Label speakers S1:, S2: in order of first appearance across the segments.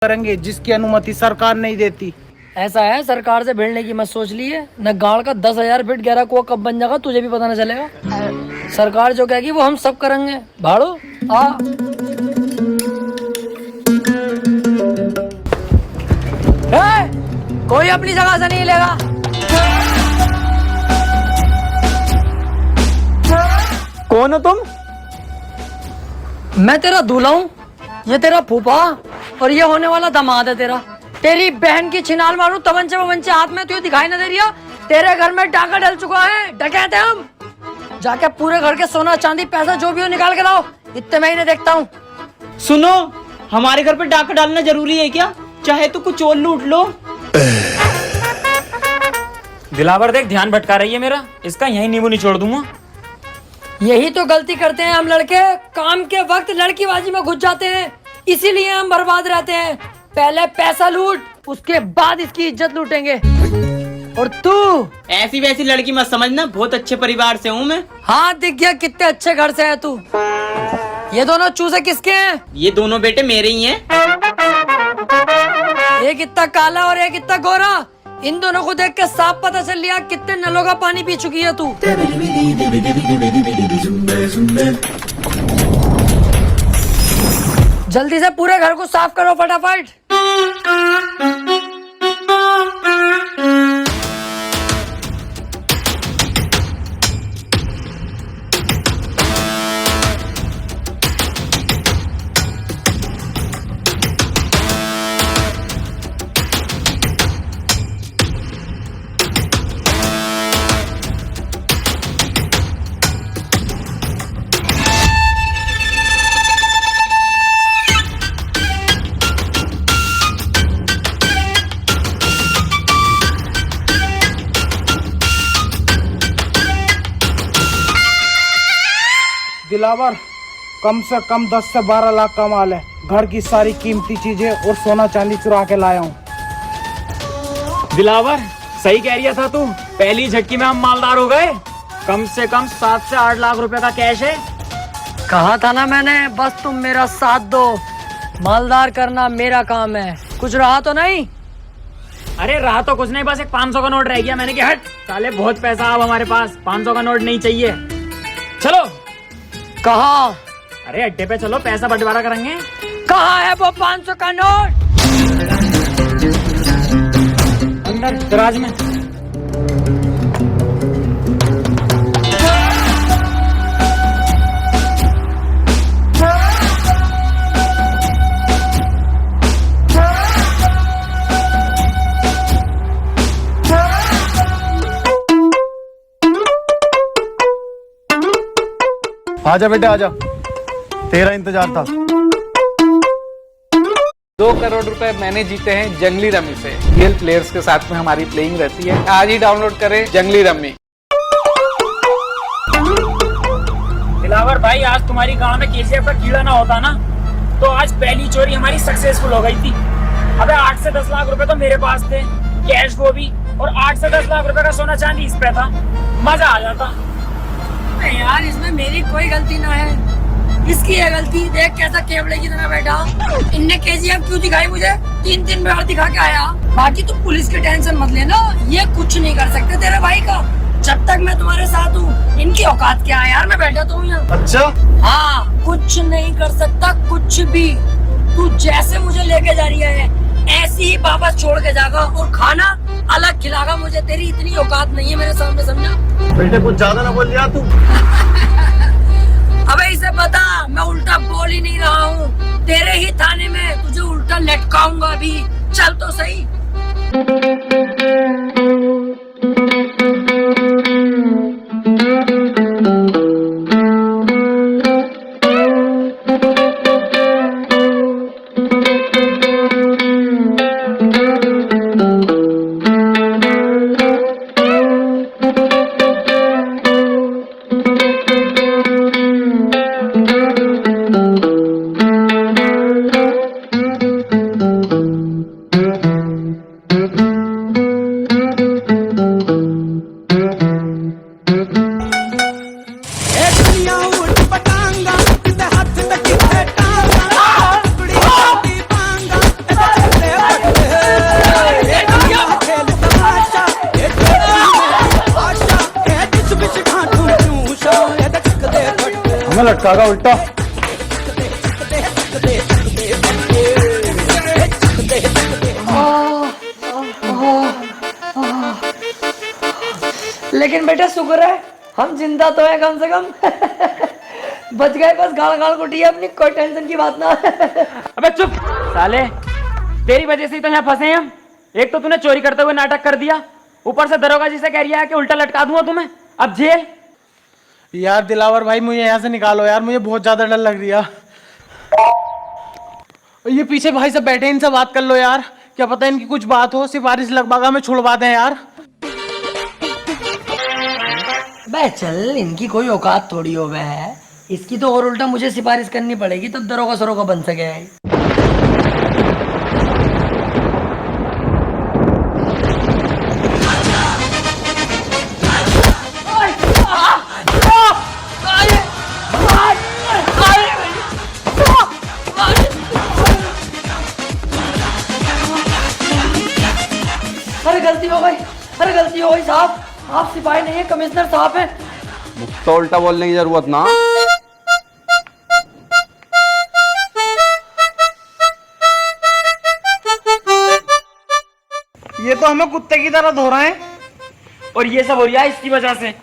S1: करेंगे जिसकी अनुमति सरकार नहीं देती।
S2: ऐसा है, सरकार से भिड़ने की मत सोच ली है न। गाड़ का 10,000 फीट गहरा कुआं कब बन जाएगा तुझे भी पता न चलेगा। सरकार जो कहेगी वो हम सब करेंगे। भाड़ो आ कोई अपनी जगह से नहीं लेगा।
S3: कौन हो तुम?
S2: मैं तेरा दूल्हा हूँ, ये तेरा फूफा और ये होने वाला दामाद है तेरा। तेरी बहन की छिनाल मारूं तमंचे वमंचे हाथ में, तुझे दिखाई न दे रही है? तेरे घर में डाका डल चुका है, डकैत है हम। जाके पूरे घर के सोना चांदी पैसा जो भी हो निकाल के लाओ, इतने मैं ही देखता हूँ।
S3: सुनो, हमारे घर पे डाका डालना जरूरी है क्या? चाहे तो कुछ और लूट लो।
S4: दिलावर देख, ध्यान भटका रही है मेरा, इसका यही नींबू निचोड़ दूंगा।
S2: यही तो गलती करते हैं हम लड़के, काम के वक्त लड़कीबाजी में घुस जाते हैं, इसीलिए हम बर्बाद रहते हैं। पहले पैसा लूट, उसके बाद इसकी इज्जत लूटेंगे। और तू
S3: ऐसी वैसी लड़की मत समझना, बहुत अच्छे परिवार से हूँ मैं।
S2: हाँ दिख गया कितने अच्छे घर से है तू। ये दोनों चूजे किसके हैं?
S3: ये दोनों बेटे मेरे ही हैं।
S2: एक इतना काला और एक इतना गोरा, इन दोनों को देख के साफ पता चल लिया कितने नलों का पानी पी चुकी है तू। जल्दी से पूरे घर को साफ करो फटाफट।
S1: दिलावर, कम से कम 10 से 12 लाख का माल है। घर की सारी कीमती चीजें और सोना चांदी चुरा के लाया हूँ।
S4: दिलावर सही कह रही था तू, पहली झटकी में हम मालदार हो गए। कम से कम 7 से 8 लाख रुपए का कैश है।
S2: कहा था ना मैंने, बस तुम मेरा साथ दो, मालदार करना मेरा काम है। कुछ रहा तो नहीं?
S4: अरे रहा तो कुछ नहीं, बस एक 500 का नोट रह गया। मैंने कहा हट साले, बहुत पैसा अब हमारे पास, 500 का नोट नहीं चाहिए। चलो।
S2: कहा?
S4: अरे अड्डे पे चलो, पैसा बंटवारा करेंगे।
S2: कहाँ है वो 500 का नोट?
S4: अंदर दराज में।
S5: आजा बेटे आजा, तेरा इंतजार था।
S6: 2 करोड़ रुपए मैंने जीते हैं जंगली रमी से। रियल प्लेयर्स के साथ में हमारी प्लेइंग रहती है। आज ही डाउनलोड करें जंगली रमी।
S4: दिलावर भाई, आज तुम्हारी गांव में केजीएफ का कीड़ा ना होता ना, तो आज पहली चोरी हमारी सक्सेसफुल हो गई थी। अबे 8 से 10 लाख रुपए तो मेरे पास थे, कैश वो भी, और 8 से 10 लाख रुपए का सोना चांदी इस पे था। मजा आ जाता।
S2: यार इसमें मेरी कोई गलती ना है, इसकी है गलती। देख कैसा केवड़े की तरह बैठा। इनने केजीएफ क्यों दिखाई मुझे? 3 बार दिखा के आया। बाकी तुम पुलिस की टेंशन मत लेना, ये कुछ नहीं कर सकते तेरे भाई का, जब तक मैं तुम्हारे साथ हूँ। इनकी औकात क्या है यार, मैं बैठा तो हूँ यहाँ।
S5: अच्छा
S2: हाँ, कुछ नहीं कर सकता कुछ भी। तू जैसे मुझे लेके जा रही है ऐसे ही वापस छोड़ के जागा, और खाना अलग खिलागा मुझे। तेरी इतनी औकात नहीं है मेरे सामने, समझा?
S5: बेटे कुछ ज्यादा ना बोल दिया तू।
S2: अबे इसे बता, मैं उल्टा बोल ही नहीं रहा हूँ। तेरे ही थाने में तुझे उल्टा लटकाऊंगा अभी। चल तो सही।
S5: किसने लटकागा उल्टा?
S2: लेकिन बेटा शुक्र है हम जिंदा तो है कम से कम। बच गए, बस गाल गाल कुटी है अपनी, कोई टेंशन की बात ना।
S4: अबे चुप साले, तेरी वजह से ही तो यहाँ फंसे हैं हम। एक तो तूने चोरी करते हुए नाटक कर दिया, ऊपर से दरोगा जी से कह रही है कि उल्टा लटका दूंगा तुम्हें, अब जेल।
S1: यार दिलावर भाई मुझे यहाँ से निकालो यार, मुझे बहुत ज्यादा डर लग रही है। ये पीछे भाई सब बैठे, इनसे बात कर लो यार, क्या पता इनकी कुछ बात हो, सिफारिश लगवागा में छुड़वा दें यार।
S2: बे चल, इनकी कोई औकात थोड़ी हो गए है, इसकी तो और उल्टा मुझे सिफारिश करनी पड़ेगी तब दरोगा सरोगा बन सके। अरे गलती हो गई, अरे गलती हो गई साहब, आप सिपाही नहीं है, कमिश्नर साहब हैं।
S5: तो उल्टा बोलने की जरूरत ना।
S1: ये तो हमें कुत्ते की तरह धो रहे हैं,
S4: और ये सब हो रहा है इसकी वजह से।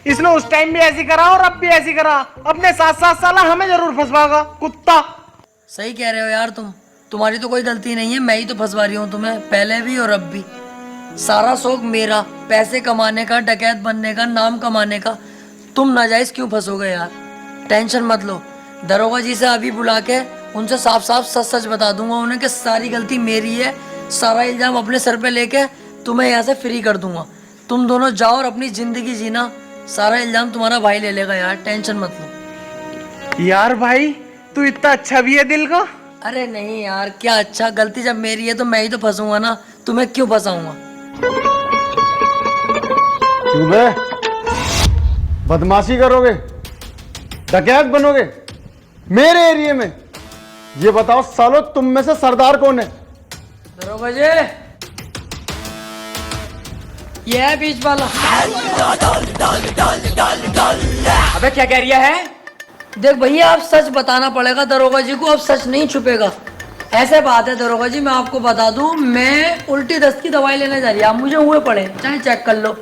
S1: इसने उस टाइम भी ऐसी करा और अब भी ऐसी करा, अपने 7-7 साल हमें जरूर फंसवागा कुत्ता।
S2: सही कह रहे हो यार तुम, तुम्हारी तो कोई गलती नहीं है, मैं ही तो फंसवा रही हूँ तुम्हें, पहले भी और अब भी। सारा शौक मेरा, पैसे कमाने का, डकैत बनने का, नाम कमाने का। तुम नाजायज क्यों फंसोगे यार? टेंशन मत लो, दरोगा जी से अभी बुला के उनसे साफ साफ सच सच बता दूंगा उन्हें कि सारी गलती मेरी है, सारा इल्जाम अपने सर पे लेके तुम्हें यहाँ से फ्री कर दूंगा। तुम दोनों जाओ और अपनी जिंदगी जीना, सारा इल्जाम तुम्हारा भाई ले लेगा यार, टेंशन मत लो।
S1: यार भाई तू इतना अच्छा भी है दिल का।
S2: अरे नहीं यार, क्या अच्छा, गलती जब मेरी है तो मैं ही तो फंसूंगा ना, तुम्हें क्यों फंसाऊंगा?
S5: क्यों बे? बदमाशी करोगे, डकैत बनोगे मेरे एरिया में? ये बताओ सालो, तुम में से सरदार कौन है?
S2: दरोगा जी, ये है बीच वाला।
S4: अबे क्या कह रही है?
S2: देख भैया, आप सच बताना पड़ेगा दरोगा जी को, अब सच नहीं छुपेगा। ऐसे बात है दरोगा जी, मैं आपको बता दूं, मैं उल्टी दस्त की दवाई लेने जा रही है, आप मुझे हुए पड़े, चाहे चेक कर लो।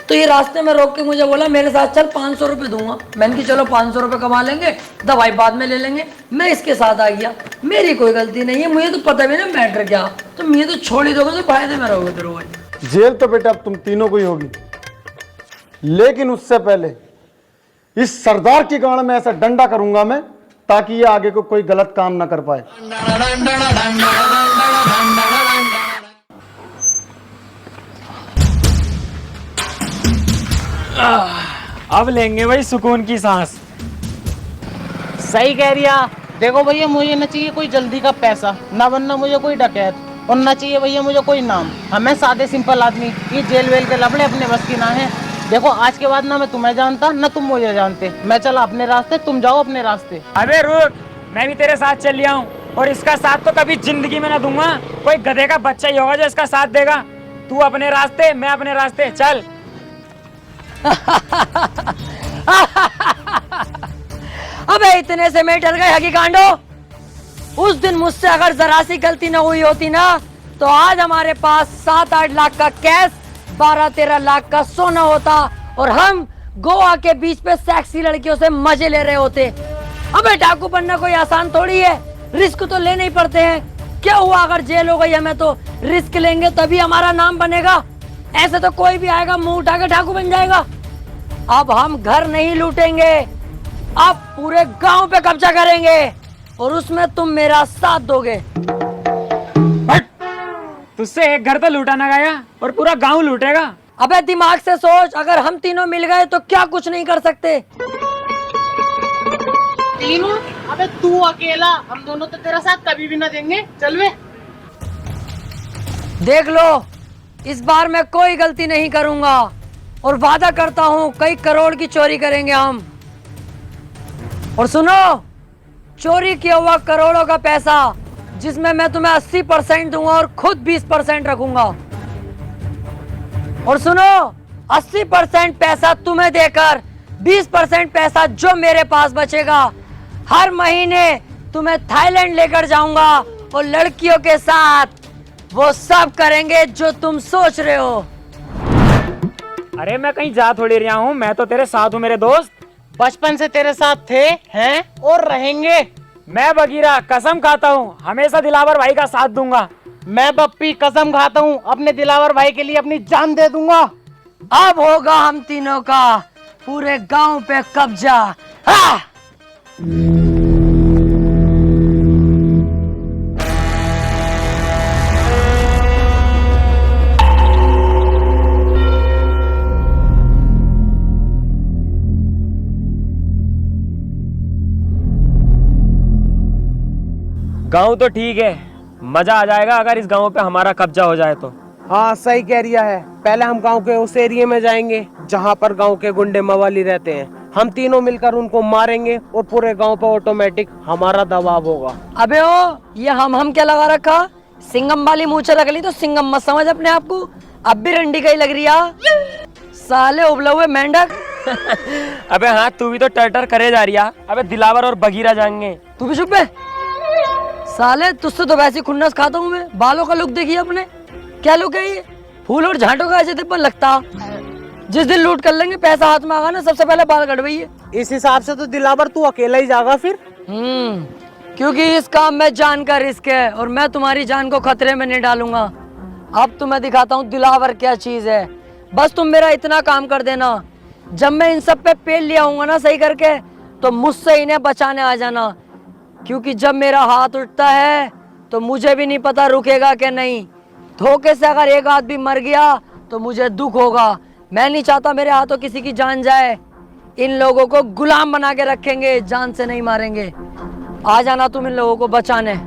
S2: तो ये रास्ते में रोक के मुझे बोला मेरे साथ चल, 500 रुपये दूंगा। मैंने कि चलो 500 रुपये कमा लेंगे, दवाई बाद में ले लेंगे। मैं इसके साथ आ गया, मेरी कोई गलती नहीं है, मुझे तो पता भी ना मैटर क्या, तो मुझे तो छोड़ ही दोगे तो फायदे में रहोगे दरोगा जी।
S5: जेल तो बेटा अब तुम तीनों को ही होगी, लेकिन उससे पहले इस सरदार की गांड में ऐसा डंडा करूंगा मैं, ताकि ये आगे को कोई गलत काम ना कर पाए।
S4: अब लेंगे भाई सुकून की सांस।
S1: सही कह रही है। देखो भैया, मुझे ना चाहिए कोई जल्दी का पैसा, ना बनना मुझे कोई डकैत, और ना चाहिए भैया मुझे कोई नाम। हमें सादे सिंपल आदमी, ये जेल वेल के लफड़े अपने बस की ना है। देखो आज के बाद ना मैं तुम्हें जानता ना तुम मुझे जानते, मैं चला अपने रास्ते, तुम जाओ अपने रास्ते।
S4: अबे रुक, मैं भी तेरे साथ चल लिया हूँ, और इसका साथ तो कभी जिंदगी में ना दूंगा। कोई गधे का बच्चा ही होगा जो इसका साथ देगा। तू अपने रास्ते, मैं अपने रास्ते, चल।
S2: अबे इतने से मैं डर गए हगी कांडो। उस दिन मुझसे अगर जरा सी गलती न हुई होती ना, तो आज हमारे पास 7-8 लाख का कैश, 12-13 लाख का सोना होता, और हम गोवा के बीच पे सेक्सी लड़कियों से मजे ले रहे होते। अबे डाकू बनना कोई आसान थोड़ी है, रिस्क तो लेने ही पड़ते हैं। क्या हुआ अगर जेल हो गई हमें, तो रिस्क लेंगे तभी हमारा नाम बनेगा। ऐसे तो कोई भी आएगा मुंह उठा के डाकू बन जाएगा। अब हम घर नहीं लूटेंगे, अब पूरे गांव पे कब्जा करेंगे, और उसमें तुम मेरा साथ दोगे।
S4: तुझसे एक घर तो लूटा ना गया, और पूरा गांव लूटेगा।
S2: अबे दिमाग से सोच, अगर हम तीनों मिल गए तो क्या कुछ नहीं कर सकते।
S1: तीनों? अबे तू अकेला, हम दोनों तो तेरा साथ कभी भी ना देंगे, चल वे।
S2: देख लो, इस बार मैं कोई गलती नहीं करूंगा, और वादा करता हूं कई करोड़ की चोरी करेंगे हम। और सुनो, चोरी किया हुआ करोड़ों का पैसा, जिसमें मैं तुम्हें 80% दूंगा और खुद 20% रखूंगा। और सुनो, 80% पैसा तुम्हें देकर 20% पैसा जो मेरे पास बचेगा, हर महीने तुम्हें थाईलैंड लेकर जाऊंगा और लड़कियों के साथ वो सब करेंगे जो तुम सोच रहे हो।
S4: अरे मैं कहीं जा थोड़ी रहा हूँ, मैं तो तेरे साथ हूँ मेरे दोस्त।
S1: बचपन से तेरे साथ थे, हैं और रहेंगे।
S4: मैं बगीरा कसम खाता हूँ हमेशा दिलावर भाई का साथ दूंगा।
S1: मैं बप्पी कसम खाता हूँ अपने दिलावर भाई के लिए अपनी जान दे दूंगा।
S2: अब होगा हम तीनों का पूरे गांव पे कब्जा। हाँ!
S4: गाँव तो ठीक है, मजा आ जाएगा अगर इस गाँव पे हमारा कब्जा हो जाए तो।
S7: हाँ सही कह रिया है। पहले हम गांव के उस एरिया में जाएंगे जहाँ पर गांव के गुंडे मवाली रहते हैं। हम तीनों मिलकर उनको मारेंगे और पूरे गांव पर ऑटोमेटिक हमारा दबाव होगा।
S2: अबे ओ, ये हम क्या लगा रखा? सिंगम वाली मूछें रख ली तो सिंगम मत समझ अपने आप को। अब भी रंडी का ही लग रही है। साले उबले हुए मेंढक।
S4: अबे हाँ, तू भी तो टर करे जा रही है। अबे दिलावर और बगीरा जाएंगे।
S2: तू भी चुप है। साले तुझसे तो वैसे खुन्नस खाता हूँ मैं। बालों का लुक देखिए अपने, क्या लुक है ये? फूल और झांटों का ऐसे पर लगता। जिस दिन लूट कर लेंगे, पैसा हाथ में आगा ना, सबसे पहले बाल कटवाइए।
S7: इस हिसाब से तो दिलावर तू अकेला ही जाएगा फिर।
S2: क्योंकि इस काम में जान का रिस्क है और मैं तुम्हारी जान को खतरे में नहीं डालूंगा। अब तुम्हें दिखाता हूँ दिलावर क्या चीज है। बस तुम मेरा इतना काम कर देना, जब मैं इन सब पे पेल लिया हूँ ना सही करके, तो मुझसे इन्हें बचाने आ जाना। क्योंकि जब मेरा हाथ उठता है तो मुझे भी नहीं पता रुकेगा कि नहीं। धोखे से अगर एक आदमी मर गया तो मुझे दुख होगा। मैं नहीं चाहता मेरे हाथों किसी की जान जाए। इन लोगों को गुलाम बना के रखेंगे, जान से नहीं मारेंगे। आ जाना तुम इन लोगों को बचाने।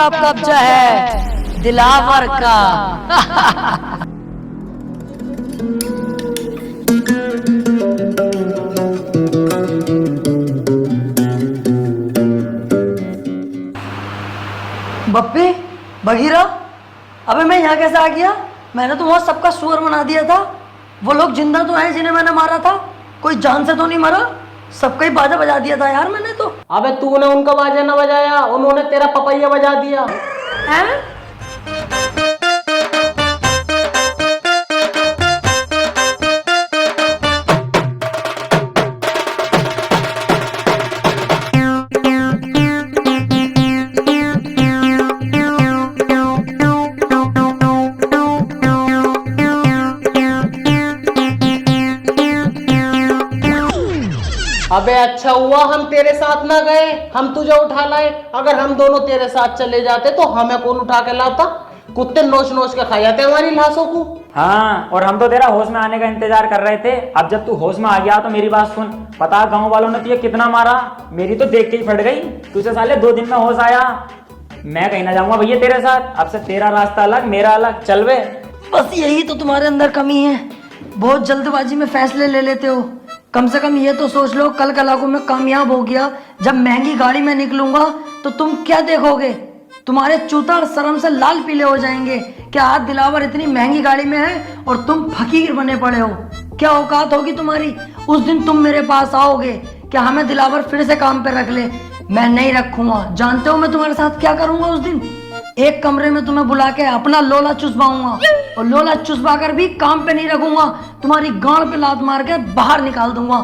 S2: अब कब्जा है दिलावर का। बप्पी, बघीरा, अबे मैं यहाँ कैसे आ गया? मैंने तो वहाँ सबका सुअर बना दिया था। वो लोग जिंदा तो हैं जिन्हें मैंने मारा था, कोई जान से तो नहीं मरा। सबका ही बाजा बजा दिया था यार मैंने तो।
S1: अबे तूने उनका बाजा ना बजाया, उन्होंने तेरा पपैया बजा दिया।
S2: हैं?
S1: अबे अच्छा हुआ हम तेरे साथ ना गए, हम तुझे उठा लाए। अगर हम दोनों तेरे साथ चले जाते तो हमें कौन उठा के लाता? कुत्ते नोच नोच के खा जाते हमारी लाशों को।
S4: हाँ, और हम तो तेरा होश में आने का इंतजार कर रहे थे। अब जब तू होश में आ गया तो मेरी बात सुन। पता गांव वालों ने तुझे कितना मारा, मेरी तो देख के ही फट गई। तुझे साले 2 दिन में होश आया। मैं कहीं ना जाऊंगा भैया तेरे साथ। अब से तेरा रास्ता अलग, मेरा अलग। चल बे।
S2: बस यही तो तुम्हारे अंदर कमी है, बहुत जल्दबाजी में फैसले ले लेते हो। कम से कम ये तो सोच लो, कल कलाकों में कामयाब हो गया, जब महंगी गाड़ी में निकलूंगा तो तुम क्या देखोगे? तुम्हारे चूता शर्म से लाल पीले हो जाएंगे। क्या आज दिलावर इतनी महंगी गाड़ी में है और तुम फकीर बने पड़े हो? क्या औकात होगी तुम्हारी? उस दिन तुम मेरे पास आओगे, क्या हमें दिलावर फिर से काम पे रख ले? मैं नहीं रखूंगा। जानते हो मैं तुम्हारे साथ क्या करूंगा उस दिन? एक कमरे में तुम्हें बुला के अपना लोला चुसवाऊंगा, और लोला चुसवा कर भी काम पे नहीं रखूंगा, तुम्हारी गांड पे लात मार के बाहर निकाल दूंगा।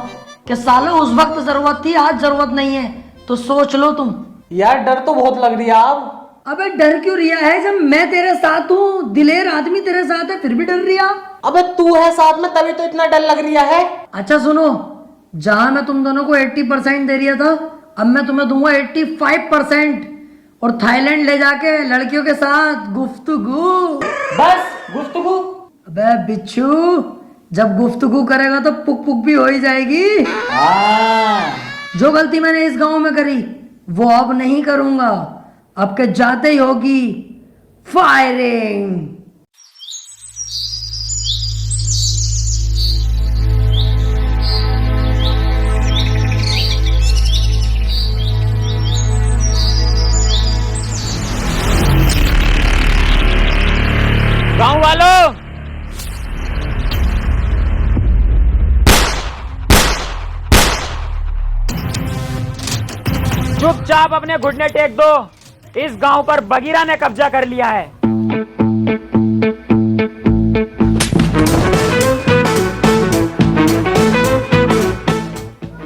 S2: कि सालो उस वक्त जरूरत थी, आज जरूरत नहीं है, तो सोच लो तुम।
S1: यार डर तो बहुत लग रही है अब।
S2: अबे डर क्यों रिया है? जब मैं तेरे साथ हूँ, दिलेर आदमी तेरे साथ है, फिर भी डर रिया?
S1: अबे तू है साथ में तभी तो इतना डर लग रहा है।
S2: अच्छा सुनो, जहां मैं तुम दोनों को 80% दे रिया था, अब मैं तुम्हें दूंगा 85%, और थाईलैंड ले जाके लड़कियों के साथ गुफ्तगू।
S1: बस गुफ्तगू?
S2: अबे बिच्छू, जब गुफ्तगू करेगा तो पुक पुक भी हो ही जाएगी। जो गलती मैंने इस गांव में करी वो अब नहीं करूंगा। अब के जाते ही होगी फायरिंग।
S4: गांव वालों, चुपचाप अपने घुटने टेक दो। इस गांव पर बगीरा ने कब्जा कर लिया है।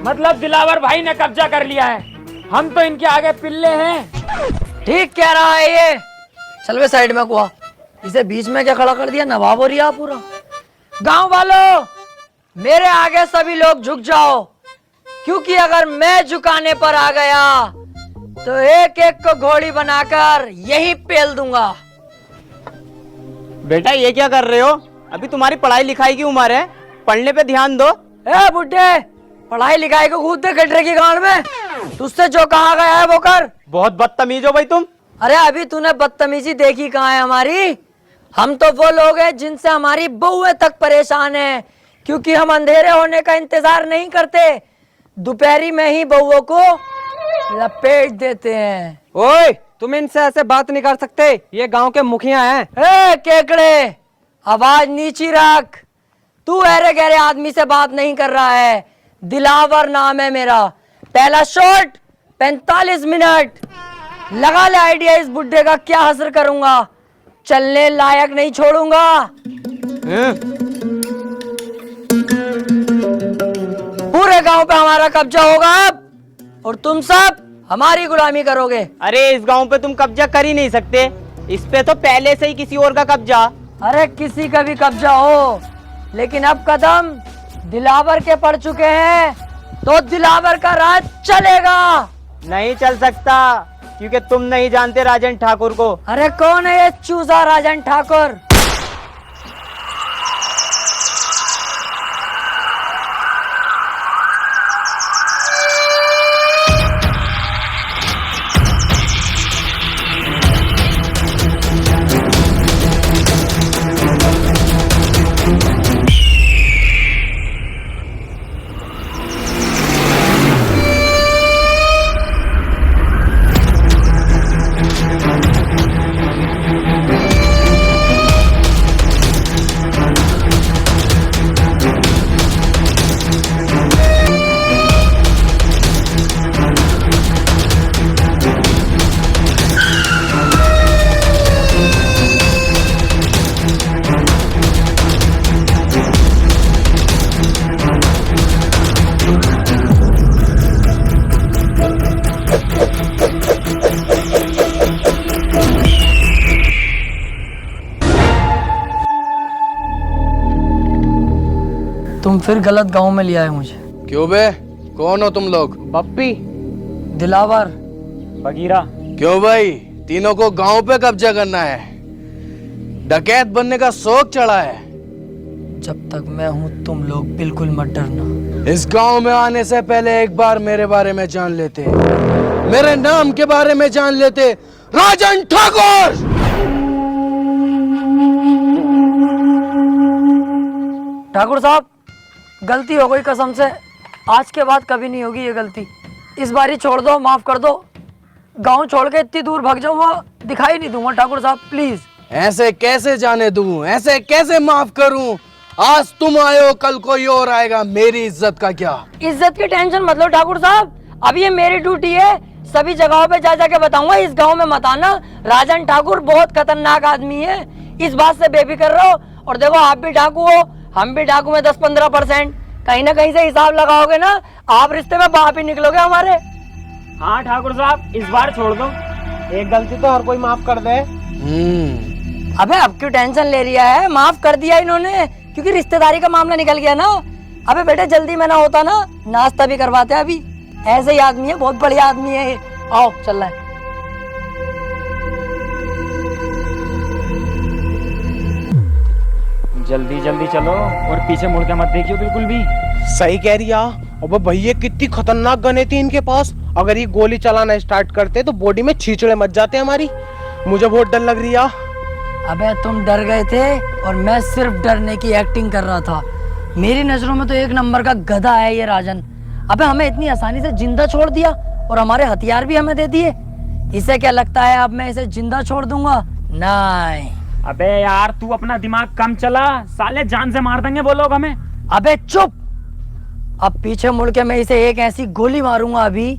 S4: मतलब दिलावर भाई ने कब्जा कर लिया है। हम तो इनके आगे पिल्ले हैं।
S2: ठीक कह रहा है ये। चल वे साइड में कुआ, इसे बीच में क्या खड़ा कर दिया? नवाब हो रिया पूरा। गांव वालों, मेरे आगे सभी लोग झुक जाओ, क्योंकि अगर मैं झुकाने पर आ गया तो एक एक को घोड़ी बनाकर यही पेल दूंगा।
S3: बेटा ये क्या कर रहे हो? अभी तुम्हारी पढ़ाई लिखाई की उम्र है, पढ़ने पे ध्यान दो।
S2: ए बुड्ढे, पढ़ाई लिखाई को कूद दे गड्ढे की गांड में। तुझसे जो कहा गया है वो कर।
S3: बहुत बदतमीज हो भाई तुम।
S2: अरे अभी तूने बदतमीजी देखी कहाँ है हमारी? हम तो वो लोग हैं जिनसे हमारी बहुएं तक परेशान हैं, क्योंकि हम अंधेरे होने का इंतजार नहीं करते, दोपहरी में ही बहुओं को लपेट देते हैं।
S7: ओए, तुम इनसे ऐसे बात नहीं कर सकते, ये गांव के मुखिया हैं।
S2: ए केकड़े, आवाज नीची रख। तू अरे गहरे आदमी से बात नहीं कर रहा है। दिलावर नाम है मेरा। पहला शॉट 45 मिनट। लगा ले आइडिया इस बुड्ढे का क्या हसर करूंगा। चलने लायक नहीं छोड़ूंगा। पूरे गांव पे हमारा कब्जा होगा अब, और तुम सब हमारी गुलामी करोगे।
S3: अरे इस गांव पे तुम कब्जा कर ही नहीं सकते, इस पे तो पहले से ही किसी और का कब्जा।
S2: अरे किसी का भी कब्जा हो, लेकिन अब कदम दिलावर के पड़ चुके हैं, तो दिलावर का राज चलेगा।
S3: नहीं चल सकता, क्योंकि तुम नहीं जानते राजन ठाकुर को।
S2: अरे कौन है ये चूजा राजन ठाकुर? तुम फिर गलत गांव में ले आए मुझे।
S8: क्यों बे, कौन हो तुम लोग?
S7: पप्पी,
S2: दिलावर,
S4: बगीरा।
S8: क्यों भाई, तीनों को गांव पे कब्जा करना है? डकैत बनने का शौक चढ़ा है?
S2: जब तक मैं हूं तुम लोग बिल्कुल मत डरना।
S8: इस गांव में आने से पहले एक बार मेरे बारे में जान लेते, मेरे नाम के बारे में जान लेते। राजन ठाकुर!
S2: ठाकुर साहब, गलती हो गई कसम से, आज के बाद कभी नहीं होगी ये गलती। इस बारी छोड़ दो, माफ कर दो। गांव छोड़ के इतनी दूर भाग जाऊंगा, दिखाई नहीं दूंगा ठाकुर साहब, प्लीज।
S8: ऐसे कैसे जाने दूं, ऐसे कैसे माफ करूं? आज तुम आए हो, कल कोई और आएगा, मेरी इज्जत का क्या?
S2: इज्जत की टेंशन मत लो ठाकुर साहब, अब ये मेरी ड्यूटी है, सभी जगहों पे जा जाके बताऊंगा इस गांव में मत आना, राजन ठाकुर बहुत खतरनाक आदमी है, इस बात से बेफिक्र रहो। और देखो आप भी डाकू हो, हम भी डाकू में 10-15%, कहीं ना कहीं से हिसाब लगाओगे ना, आप रिश्ते में बाप ही निकलोगे हमारे।
S4: हाँ ठाकुर साहब, इस बार छोड़ दो।
S7: एक गलती तो हर कोई माफ कर दे।
S2: अबे अब क्यों टेंशन ले रहा है, माफ कर दिया इन्होंने, क्योंकि रिश्तेदारी का मामला निकल गया ना। अबे बेटे जल्दी में ना होता ना, नाश्ता भी करवाते अभी। ऐसे ही आदमी है, बहुत बढ़िया आदमी है। आओ चल रहा है।
S4: जल्दी जल्दी चलो और पीछे मुड़ के मत देखियो बिल्कुल भी।
S7: सही कह रही है। अब भैया कितनी खतरनाक गने थी इनके पास, अगर ये गोली चलाना स्टार्ट करते तो बॉडी में छींचड़े मच जाते हमारी। मुझे बहुत डर लग रही है।
S2: अबे तुम डर गए थे और मैं सिर्फ डरने की एक्टिंग कर रहा था। मेरी नजरों में तो एक नंबर का गधा है ये राजन। अबे हमें इतनी आसानी से जिंदा छोड़ दिया और हमारे हथियार भी हमें दे दिए। इसे क्या लगता है अब मैं इसे जिंदा छोड़ दूंगा? नहीं।
S4: अबे यार तू अपना दिमाग कम चला, साले जान से मार देंगे वो लोग हमें।
S2: अबे चुप, अब पीछे मुड़ के मैं इसे एक ऐसी गोली मारूंगा अभी,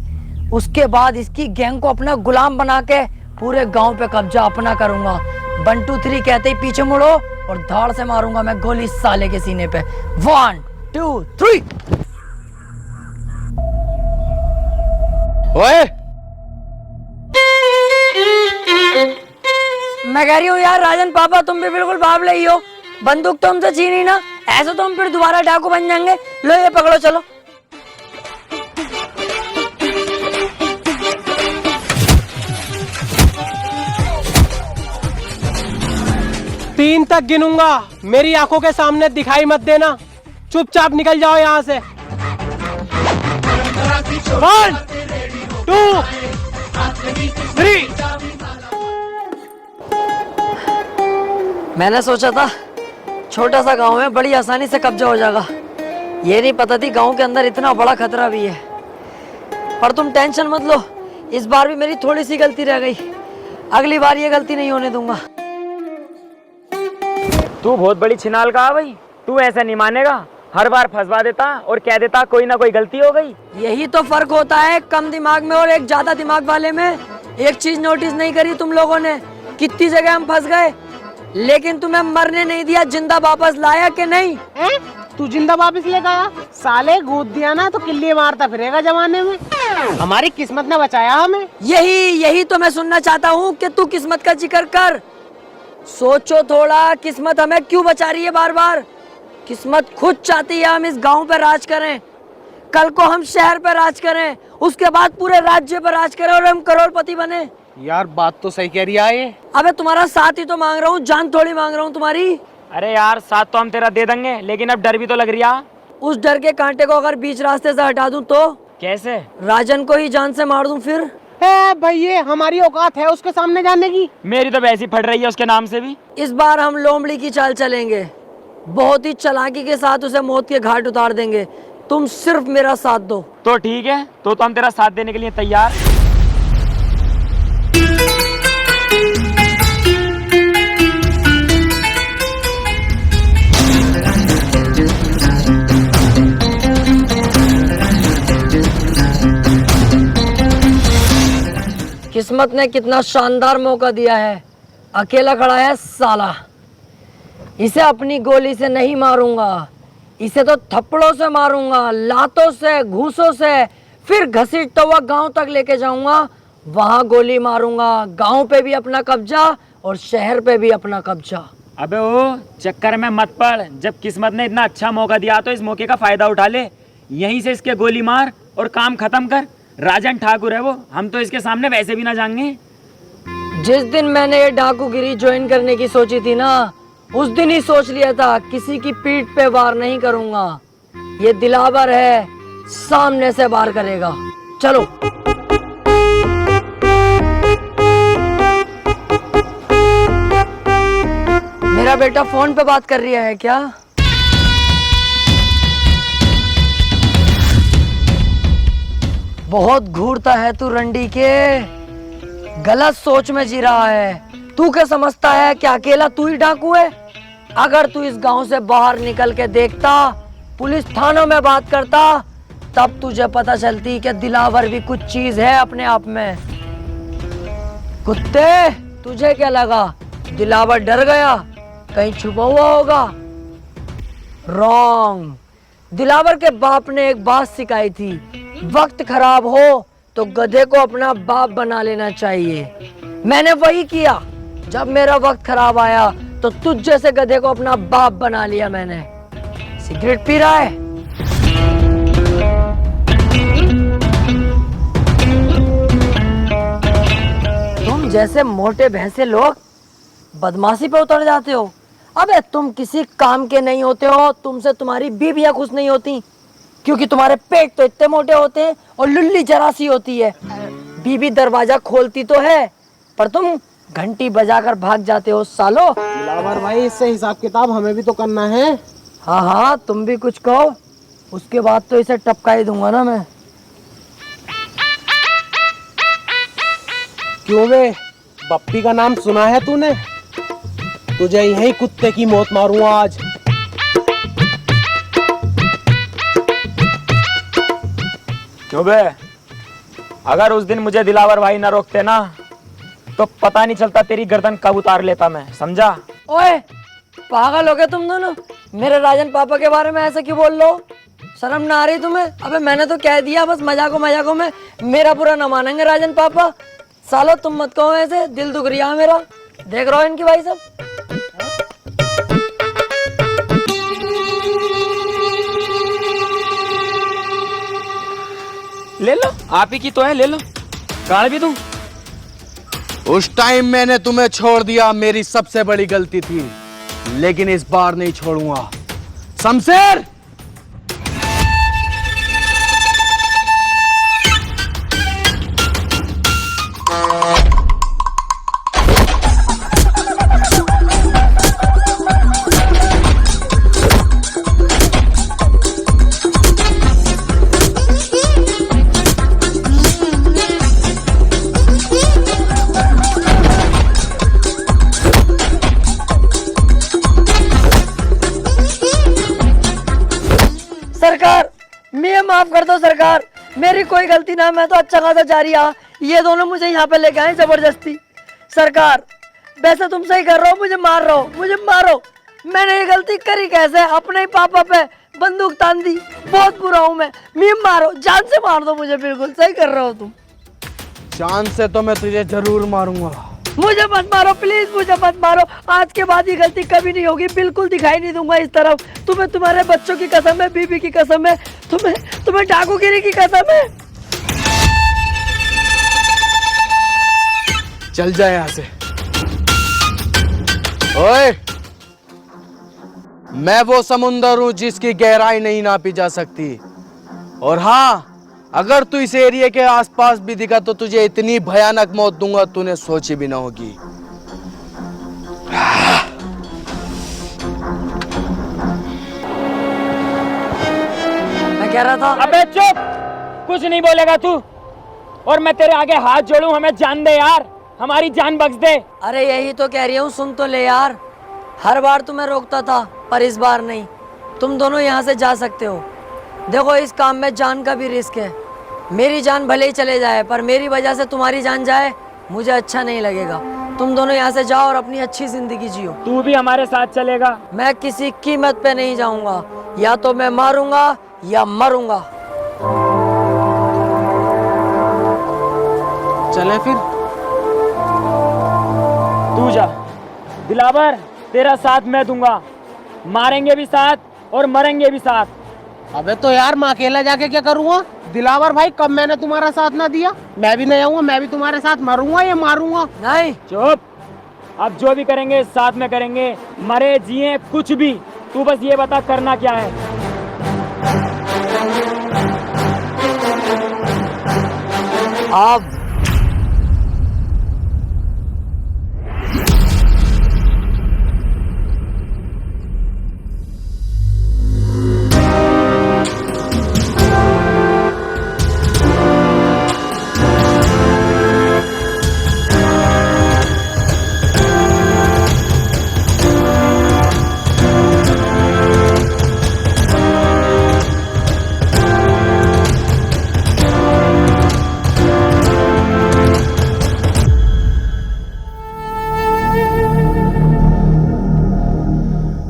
S2: उसके बाद इसकी गैंग को अपना गुलाम बना के पूरे गांव पे कब्जा अपना करूंगा। 1 2 3 कहते ही पीछे मुड़ो और धाड़ से मारूंगा मैं गोली साले के सीने पे। 1 2 3।
S8: ओए,
S2: मैं कह रही हूँ यार राजन पापा, तुम भी बिल्कुल बाबले ही हो। बंदूक तो हमसे छीनी ना, ऐसे तो हम फिर दोबारा डाकू बन जाएंगे। लो ये पकड़ो, चलो।
S7: तीन तक गिनूंगा, मेरी आंखों के सामने दिखाई मत देना, चुपचाप निकल जाओ यहाँ से। 1 2 3।
S2: मैंने सोचा था छोटा सा गांव है, बड़ी आसानी से कब्जा हो जाएगा। ये नहीं पता थी गांव के अंदर इतना बड़ा खतरा भी है। पर तुम टेंशन मत लो, इस बार भी मेरी थोड़ी सी गलती रह गई, अगली बार ये गलती नहीं होने दूंगा।
S4: तू बहुत बड़ी छिनाल का है भाई, तू ऐसा नहीं मानेगा। हर बार फंसवा देता और कह देता कोई ना कोई गलती हो गई।
S2: यही तो फर्क होता है कम दिमाग में और एक ज्यादा दिमाग वाले में। एक चीज नोटिस नहीं करी तुम लोगों ने, कितनी जगह हम फंस गए, लेकिन तुम्हें मरने नहीं दिया, जिंदा वापस लाया कि नहीं?
S7: तू जिंदा वापस ले गया? साले गोद दिया ना तो किल्ली मारता फिरेगा जमाने में। हमारी किस्मत ने बचाया हमें।
S2: यही तो मैं सुनना चाहता हूँ कि तू किस्मत का जिक्र कर। सोचो थोड़ा, किस्मत हमें क्यों बचा रही है बार बार? किस्मत खुद चाहती है हम इस गांव पे राज करें, कल को हम शहर पे राज करें, उसके बाद पूरे राज्य पर राज करें और हम करोड़पति बने।
S7: यार बात तो सही कह रही है।
S2: अबे तुम्हारा साथ ही तो मांग रहा हूँ, जान थोड़ी मांग रहा हूँ तुम्हारी।
S4: अरे यार साथ तो हम तेरा दे देंगे, लेकिन अब डर भी तो लग रही है।
S2: उस डर के कांटे को अगर बीच रास्ते से हटा दूं तो?
S4: कैसे?
S2: राजन को ही जान से मार दूं फिर?
S7: भैया हमारी औकात है उसके सामने जाने की?
S4: मेरी तो वैसी फट रही है उसके नाम से भी।
S2: इस बार हम लोमड़ी की चाल चलेंगे, बहुत ही चालाकी के साथ उसे मौत के घाट उतार देंगे। तुम सिर्फ मेरा साथ दो।
S4: तो ठीक है, तो हम तेरा साथ देने के लिए तैयार।
S2: किस्मत ने कितना शानदार मौका दिया है, अकेला खड़ा है साला। इसे अपनी गोली से नहीं मारूंगा, इसे तो थप्पड़ों से मारूंगा, लातों से, घूसों से, फिर घसीटता हुआ गांव तक लेके जाऊंगा, वहां गोली मारूंगा। गांव पे भी अपना कब्जा और शहर पे भी अपना कब्जा।
S4: अबे वो चक्कर में मत पड़। जब किस्मत ने इतना अच्छा मौका दिया तो इस मौके का फायदा उठा ले। यहीं से इसके गोली मार और काम खत्म कर। राजन ठाकुर है वो, हम तो इसके सामने वैसे भी ना जाएंगे।
S2: जिस दिन मैंने ये डाकूगिरी ज्वाइन करने की सोची थी ना, उस दिन ही सोच लिया था किसी की पीठ पे वार नहीं करूंगा। ये दिलावर है, सामने से वार करेगा। चलो। मेरा बेटा फोन पे बात कर रहा है क्या? बहुत घूरता है तू रंडी के, गलत सोच में जी रहा है। तू क्या समझता है कि अकेला तू ही डाकू है? अगर तू इस गांव से बाहर निकल के देखता, पुलिस थानों में बात करता, तब तुझे पता चलती कि दिलावर भी कुछ चीज है अपने आप में। कुत्ते, तुझे क्या लगा दिलावर डर गया? कहीं छुपा हुआ होगा? रॉन्ग। दिलावर के बाप ने एक बात सिखाई थी, वक्त खराब हो तो गधे को अपना बाप बना लेना चाहिए। मैंने वही किया। जब मेरा वक्त खराब आया तो तुझ जैसे गधे को अपना बाप बना लिया मैंने। सिगरेट पी रहा है? तुम जैसे मोटे भैंसे लोग बदमाशी पे उतर जाते हो। अबे तुम किसी काम के नहीं होते हो। तुमसे तुम्हारी बीवियां खुश नहीं होती क्योंकि तुम्हारे पेट तो इतने मोटे होते हैं और लुल्ली जरा सी होती है। बीवी दरवाजा खोलती तो है पर तुम घंटी बजाकर भाग जाते हो सालो।
S7: दिलावर भाई, इससे हिसाब किताब हमें भी तो करना है।
S2: हाँ हाँ, तुम भी कुछ कहो, उसके बाद तो इसे टपका ही दूंगा ना मैं।
S7: क्यों बे, बप्पी का नाम सुना है तूने? तुझे यही कुत्ते की मौत मारूंगा आज।
S4: क्यों बे, अगर उस दिन मुझे दिलावर भाई ना रोकते ना तो पता नहीं चलता तेरी गर्दन कब उतार लेता मैं, समझा?
S2: ओए पागल हो गए तुम दोनों। मेरे राजन पापा के बारे में ऐसे क्यों बोल लो? शर्म ना आ रही तुम्हें? अबे मैंने तो कह दिया, बस मजाकों में मेरा बुरा ना मानेंगे राजन पापा। सालो तुम मत कहो ऐसे, दिल दुख रिया मेरा। देख रहा हो इनकी भाई सब।
S4: ले लो, आप ही की तो है, ले लो। गाड़ भी दूं?
S8: उस टाइम मैंने तुम्हें छोड़ दिया, मेरी सबसे बड़ी गलती थी, लेकिन इस बार नहीं छोड़ूंगा। शमशेर,
S2: सरकार, मैं माफ कर दो सरकार, मेरी कोई गलती ना। मैं तो अच्छा खासा जा रहा, ये दोनों मुझे यहाँ पे लेके आए जबरदस्ती। सरकार, वैसे तुम सही कर रहे हो, मुझे मार रहे हो, मुझे मारो। मैंने ये गलती करी कैसे? अपने ही पापा पे बंदूक तान दी। बहुत बुरा हूँ मैं मारो, जान से मार दो मुझे। बिल्कुल सही कर रहे हो तुम।
S8: जान से तो मैं तुझे जरूर मारूंगा।
S2: मुझे मत मारो प्लीज, मुझे मत मारो। आज के बाद ये गलती कभी नहीं होगी, बिल्कुल दिखाई नहीं दूंगा इस तरफ। तुम्हें तुम्हारे बच्चों की कसम है, बीबी की कसम है, तुम्हें डाकूगिरी की कसम है।
S8: चल जाए यहाँ से। ओए, मैं वो समुंदर हूं जिसकी गहराई नहीं नापी जा सकती। और हाँ, अगर तू इस एरिया के आसपास भी दिखा तो तुझे इतनी भयानक मौत दूंगा तूने सोची भी ना होगी।
S2: मैं कह रहा था।
S4: अबे चुप, कुछ नहीं बोलेगा तू। और मैं तेरे आगे हाथ जोड़ूं, हमें जान दे यार, हमारी जान बख्श दे।
S2: अरे यही तो कह रही हूँ, सुन तो ले यार। हर बार तुम्हें रोकता था पर इस बार नहीं। तुम दोनों यहाँ से जा सकते हो। देखो, इस काम में जान का भी रिस्क है। मेरी जान भले ही चले जाए पर मेरी वजह से तुम्हारी जान जाए, मुझे अच्छा नहीं लगेगा। तुम दोनों यहाँ से जाओ और अपनी अच्छी जिंदगी जियो।
S4: तू भी हमारे साथ चलेगा?
S2: मैं किसी कीमत पे नहीं जाऊंगा, या तो मैं मारूंगा या मरूंगा।
S8: चले फिर।
S4: तू जा। दिलावर, तेरा साथ मैं दूंगा, मारेंगे भी साथ और मरेंगे भी साथ।
S7: अबे तो यार मैं अकेला जाके क्या करूँगा? दिलावर भाई, कब मैंने तुम्हारा साथ ना दिया? मैं भी नहीं आऊंगा, मैं भी तुम्हारे साथ मरूंगा या मारूंगा?
S2: नहीं,
S4: चुप। अब जो भी करेंगे साथ में करेंगे, मरे जिए कुछ भी, तू बस ये बता करना क्या है।
S2: अब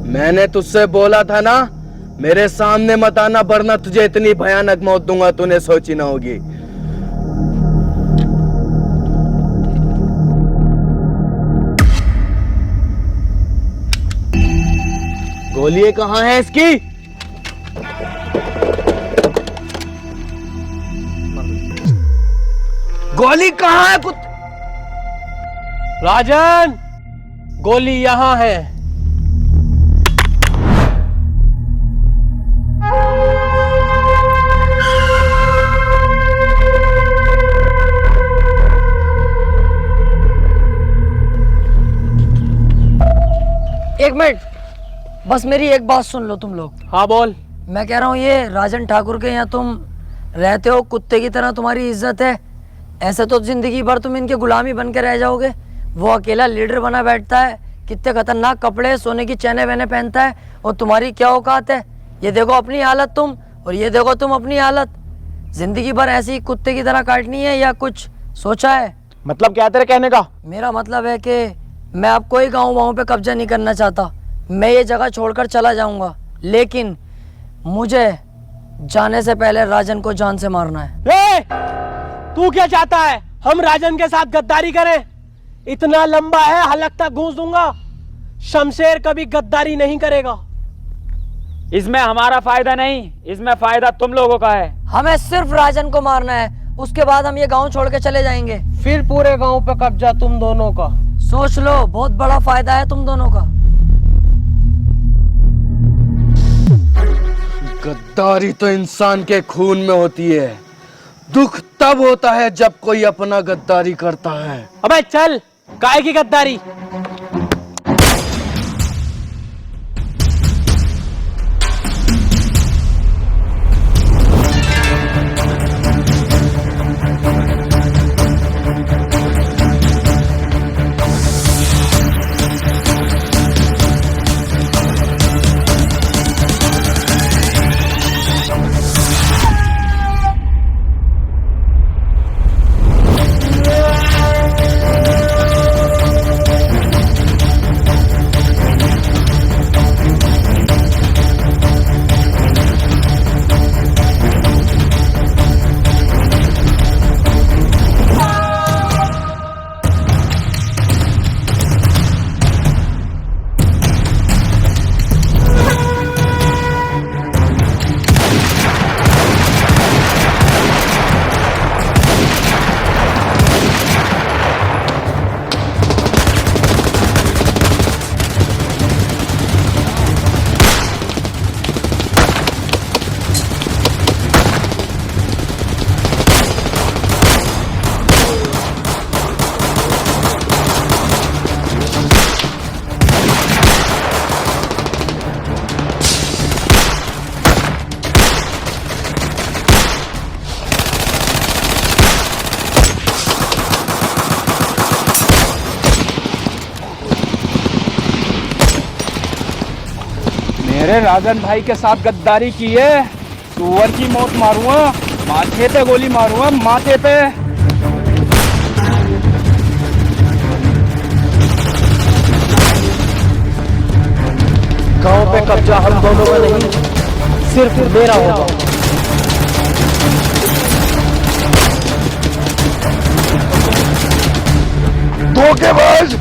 S8: मैंने तुझसे बोला था ना, मेरे सामने मत आना, वरना तुझे इतनी भयानक मौत दूंगा तूने सोची ना होगी। गोली कहाँ है इसकी? गोली कहाँ है
S7: राजन, गोली यहाँ है।
S2: एक मिनट, बस मेरी एक बात सुन लो तुम लोग।
S7: हाँ बोल।
S2: मैं कह रहा हूँ ये राजन ठाकुर के यहाँ तुम रहते हो, कुत्ते की तरह तुम्हारी इज्जत है। ऐसे तो जिंदगी भर तुम इनके गुलामी बन के रह जाओगे। वो अकेला लीडर बना बैठता है, कितने खतरनाक कपड़े, सोने की चैने वैने पहनता है, और तुम्हारी क्या औकात है? ये देखो अपनी हालत तुम, और ये देखो तुम अपनी हालत। जिंदगी भर ऐसी ही कुत्ते की तरह काटनी है या कुछ सोचा है?
S7: मतलब क्या तेरे कहने का?
S2: मेरा मतलब है कि मैं अब कोई गाँव वाँव पे कब्जा नहीं करना चाहता। मैं ये जगह छोड़कर चला जाऊंगा, लेकिन मुझे जाने से पहले राजन को जान से मारना है।
S7: तू क्या चाहता है? हम राजन के साथ गद्दारी करें? इतना लंबा है, हलक तक घूस दूंगा। शमशेर कभी गद्दारी नहीं करेगा।
S4: इसमें हमारा फायदा नहीं, इसमें फायदा तुम लोगों का है।
S2: हमें सिर्फ राजन को मारना है, उसके बाद हम ये गांव छोड़ के चले जाएंगे।
S7: फिर पूरे गांव पे कब्जा तुम दोनों का।
S2: सोच लो, बहुत बड़ा फायदा है तुम दोनों का।
S8: गद्दारी तो इंसान के खून में होती है। दुख तब होता है जब कोई अपना गद्दारी करता है।
S7: अबे चल, काहे की गद्दारी?
S6: मेरे राजन भाई के साथ गद्दारी की है, सुअर की मौत मारूंगा, माथे पे गोली मारूंगा, माथे पे।
S7: गांव पे कब्जा हम दोनों का नहीं, सिर्फ मेरा होगा।
S8: धोखेबाज!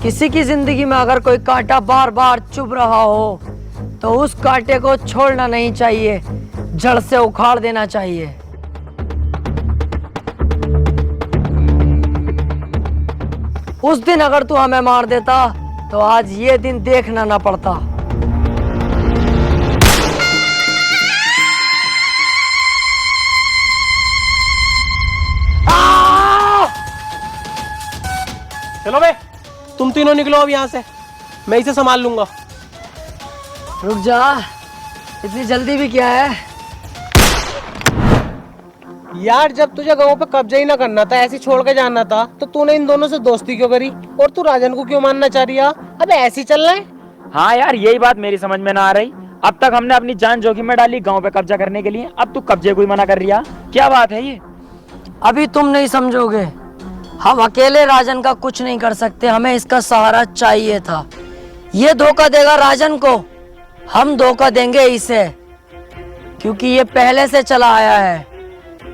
S2: किसी की जिंदगी में अगर कोई कांटा बार बार चुभ रहा हो तो उस कांटे को छोड़ना नहीं चाहिए, जड़ से उखाड़ देना चाहिए। उस दिन अगर तू हमें मार देता तो आज ये दिन देखना ना पड़ता।
S7: चलो बे, तुम तीनों निकलो अब यहाँ से, मैं इसे संभाल लूंगा।
S2: रुक जा, इतनी जल्दी भी क्या है?
S7: यार जब तुझे गांव पे कब्जा ही ना करना था, ऐसे छोड़ के जाना था, तो तूने इन दोनों से दोस्ती क्यों करी? और तू राजन को क्यों मानना चाह रही है? अबे ऐसे ही चल रहा है।
S4: हाँ यार, यही बात मेरी समझ में ना आ रही। अब तक हमने अपनी जान जोखिम में डाली गांव पे कब्जा करने के लिए, अब तू कब्जे को ही मना कर रही है। क्या बात है ये?
S2: अभी तुम नहीं समझोगे। हम अकेले राजन का कुछ नहीं कर सकते, हमें इसका सहारा चाहिए था। ये धोखा देगा राजन को, हम धोखा देंगे इसे, क्योंकि ये पहले से चला आया है।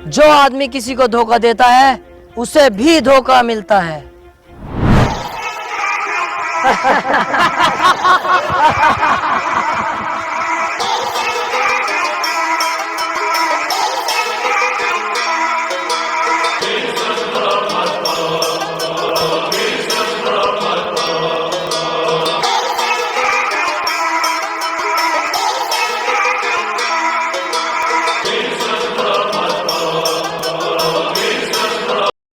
S2: जो आदमी किसी को धोखा देता है उसे भी धोखा मिलता है।